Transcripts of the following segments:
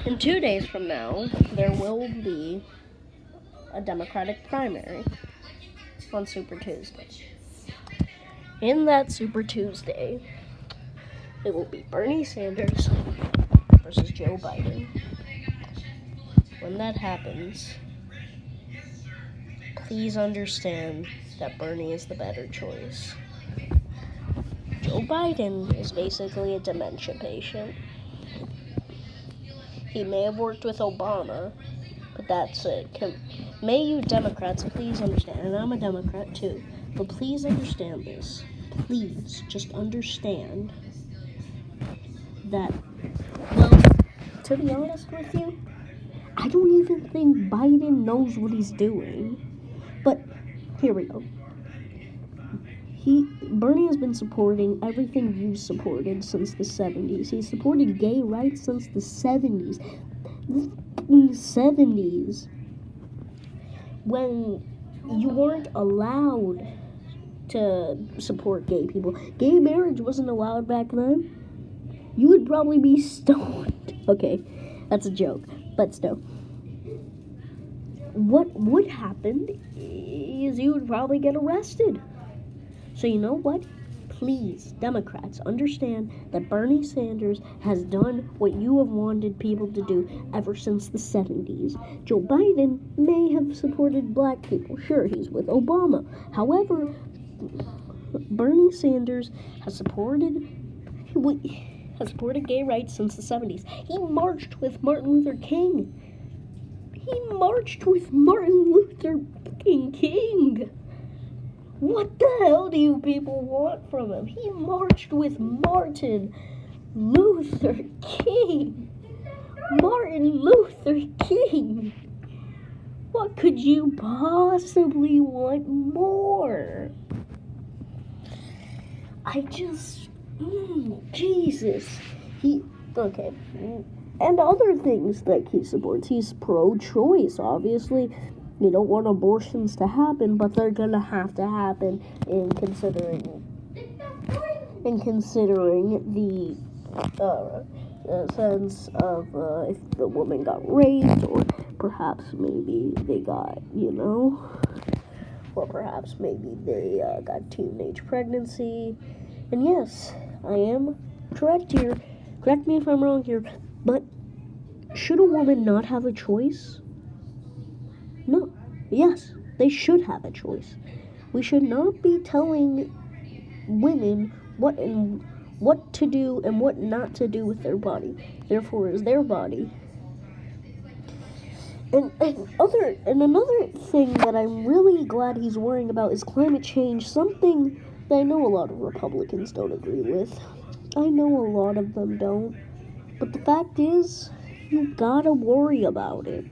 In 2 days from now, there will be a Democratic primary on Super Tuesday. In that Super Tuesday, it will be Bernie Sanders versus Joe Biden. When that happens, please understand that Bernie is the better choice. Joe Biden is basically a dementia patient. He may have worked with Obama, but that's it. May you Democrats please understand, and I'm a Democrat too, but please understand this. Please just understand that, well, to be honest with you, I don't even think Biden knows what he's doing. But here we go. Bernie has been supporting everything you've supported since the 70s. He's supported gay rights since the 70s. The 70s, when you weren't allowed to support gay people. Gay marriage wasn't allowed back then. You would probably be stoned. Okay, that's a joke, but still. What would happen is you would probably get arrested. So you know what? Please, Democrats, understand that Bernie Sanders has done what you have wanted people to do ever since the 70s. Joe Biden may have supported black people. Sure, he's with Obama. However, Bernie Sanders has supported gay rights since the 70s. He marched with Martin Luther King. What the hell do you people want from him? He marched with Martin Luther King. Martin Luther King. What could you possibly want more? Jesus. Okay. And other things that he supports. He's pro-choice, obviously. You don't want abortions to happen, but they're gonna have to happen in considering the sense of if the woman got raped, or perhaps maybe they got, or perhaps maybe they got teenage pregnancy. And yes, I am correct here. Correct me if I'm wrong here, but should a woman not have a choice? No. Yes, they should have a choice. We should not be telling women what to do and what not to do with their body. Therefore, it's their body. And another thing that I'm really glad he's worrying about is climate change, something that I know a lot of Republicans don't agree with. I know a lot of them don't. But the fact is, you gotta worry about it.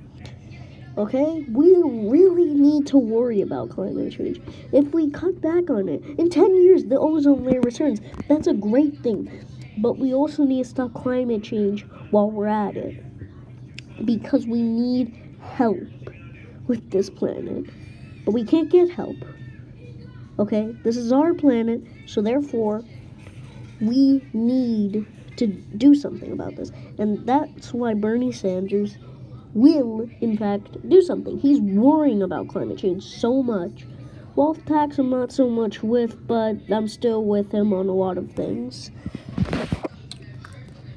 Okay? We really need to worry about climate change. If we cut back on it, in 10 years, the ozone layer returns. That's a great thing. But we also need to stop climate change while we're at it. Because we need help with this planet. But we can't get help. Okay? This is our planet, so therefore, we need to do something about this. And that's why Bernie Sanders will, in fact, do something. He's worrying about climate change so much. Wealth tax I'm not so much with, but I'm still with him on a lot of things.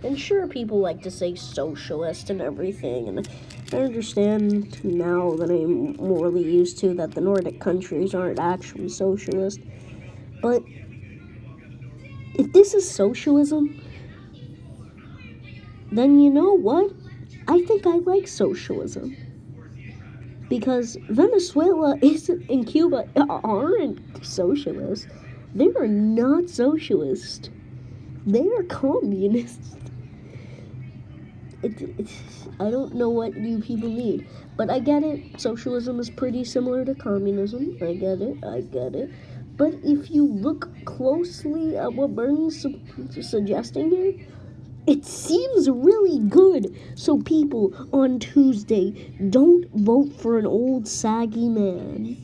And sure, people like to say socialist and everything, and I understand now that I'm morally used to that the Nordic countries aren't actually socialist. But if this is socialism, then you know what? I think I like socialism. Because Venezuela and Cuba aren't socialist. They are not socialist. They are communist. I don't know what you people need. But I get it. Socialism is pretty similar to communism. I get it. But if you look closely at what Bernie's suggesting here, it seems really good. So people, on Tuesday, don't vote for an old saggy man.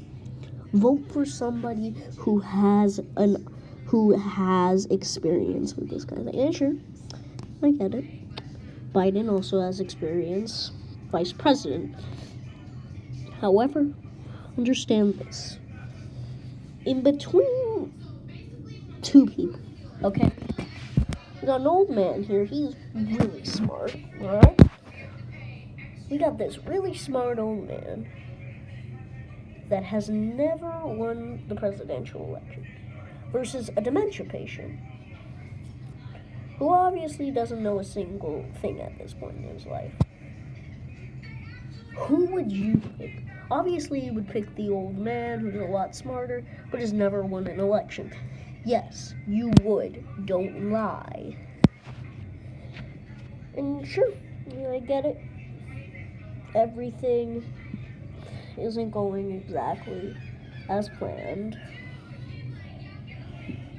Vote for somebody who has experience with this kind of thing. And sure, I get it. Biden also has experience, vice president. However, understand this. In between two people, okay? We got an old man here. He's really smart, alright? We got this really smart old man that has never won the presidential election versus a dementia patient who obviously doesn't know a single thing at this point in his life. Who would you pick? Obviously, you would pick the old man who's a lot smarter but has never won an election. Yes, you would. Don't lie. And sure, I get it. Everything isn't going exactly as planned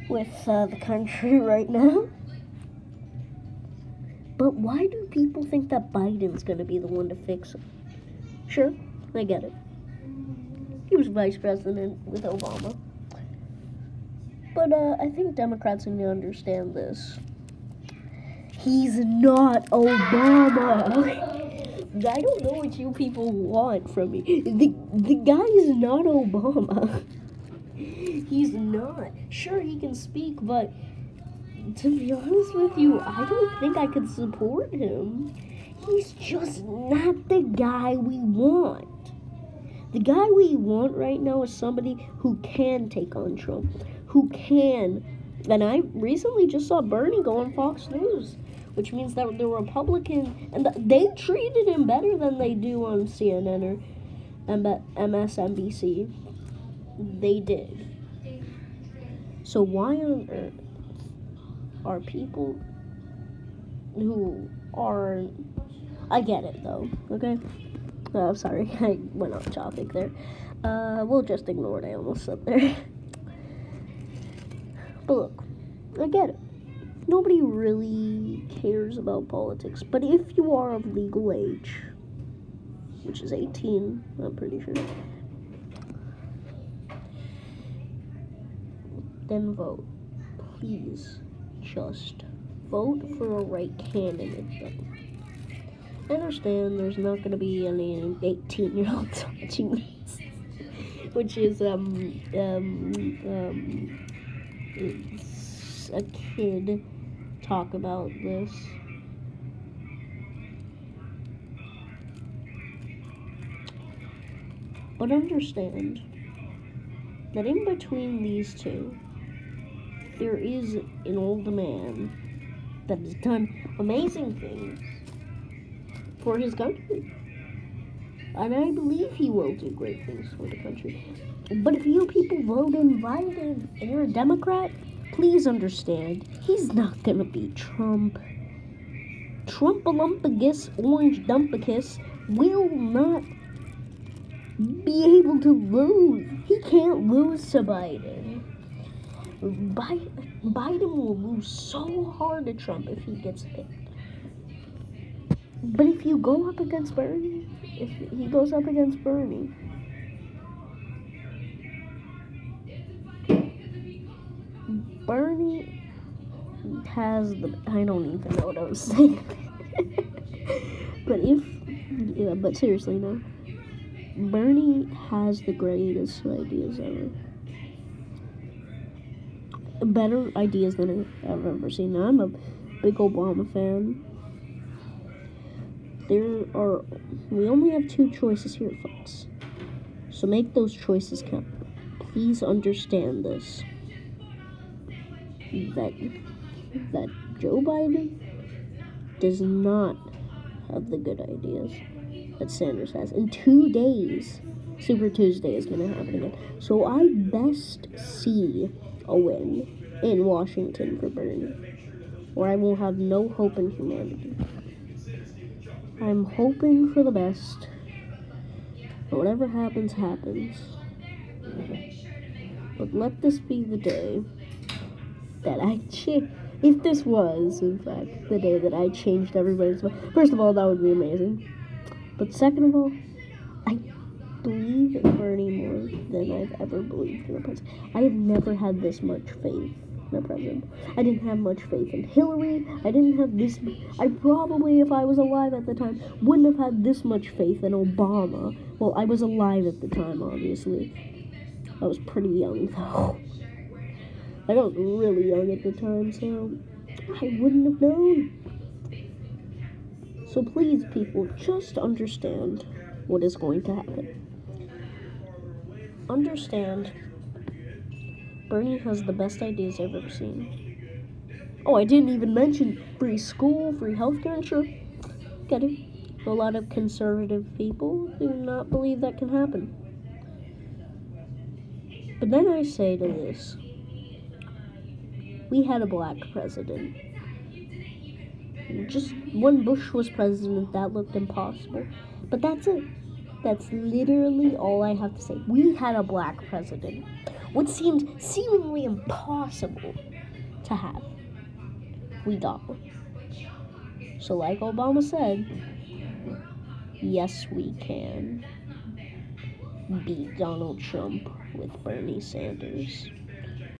with the country right now. But why do people think that Biden's going to be the one to fix it? Sure, I get it. He was vice president with Obama. But I think Democrats need to understand this. He's not Obama. I don't know what you people want from me. The guy is not Obama. He's not. Sure, he can speak, but to be honest with you, I don't think I could support him. He's just not the guy we want. The guy we want right now is somebody who can take on Trump, who can. And I recently just saw Bernie go on Fox News, which means that the Republican, and they treated him better than they do on CNN or MSNBC. They did. So why on earth are people who are... I get it, though, okay? Oh, sorry, I went off topic there. We'll just ignore it. I almost said there. But look, I get it. Nobody really cares about politics. But if you are of legal age, which is 18, I'm pretty sure, then vote. Please, just vote for a right candidate, though. I understand there's not going to be any 18-year-olds watching this, which is, it's a kid talk about this. But understand that in between these two, there is an old man that has done amazing things for his country. And I believe he will do great things for the country. But if you people vote in Biden and you're a Democrat, please understand, he's not gonna beat Trump. Trump-a-lumpagus, orange dumpicus will not be able to lose. He can't lose to Biden. Biden will lose so hard to Trump if he gets picked. But if you go up against Bernie, if he goes up against Bernie, Bernie has the... I don't even know what I was saying. But seriously, no. Bernie has the greatest ideas ever. Better ideas than I've ever seen. Now, I'm a big Obama fan. We only have 2 choices here, folks. So make those choices count. Please understand this. That Joe Biden does not have the good ideas that Sanders has. In 2 days, Super Tuesday is going to happen again. So I best see a win in Washington for Bernie, or I will have no hope in humanity. I'm hoping for the best. But whatever happens, happens. But let this be the day that if this was, in fact, the day that I changed everybody's mind. First of all, that would be amazing. But second of all, I believe in Bernie more than I've ever believed in the president. I have never had this much faith my president. I didn't have much faith in Hillary. I didn't have this. I probably, if I was alive at the time, wouldn't have had this much faith in Obama. Well, I was alive at the time, obviously. I was pretty young, though. I was really young at the time, so I wouldn't have known. So please, people, just understand what is going to happen. Understand, Bernie has the best ideas I've ever seen. Oh, I didn't even mention free school, free healthcare, sure. Get it? A lot of conservative people do not believe that can happen. But then I say to this, we had a black president. Just when Bush was president, that looked impossible. But that's it. That's literally all I have to say. We had a black president. What seemed seemingly impossible to have, we got one. So like Obama said, yes, we can beat Donald Trump with Bernie Sanders.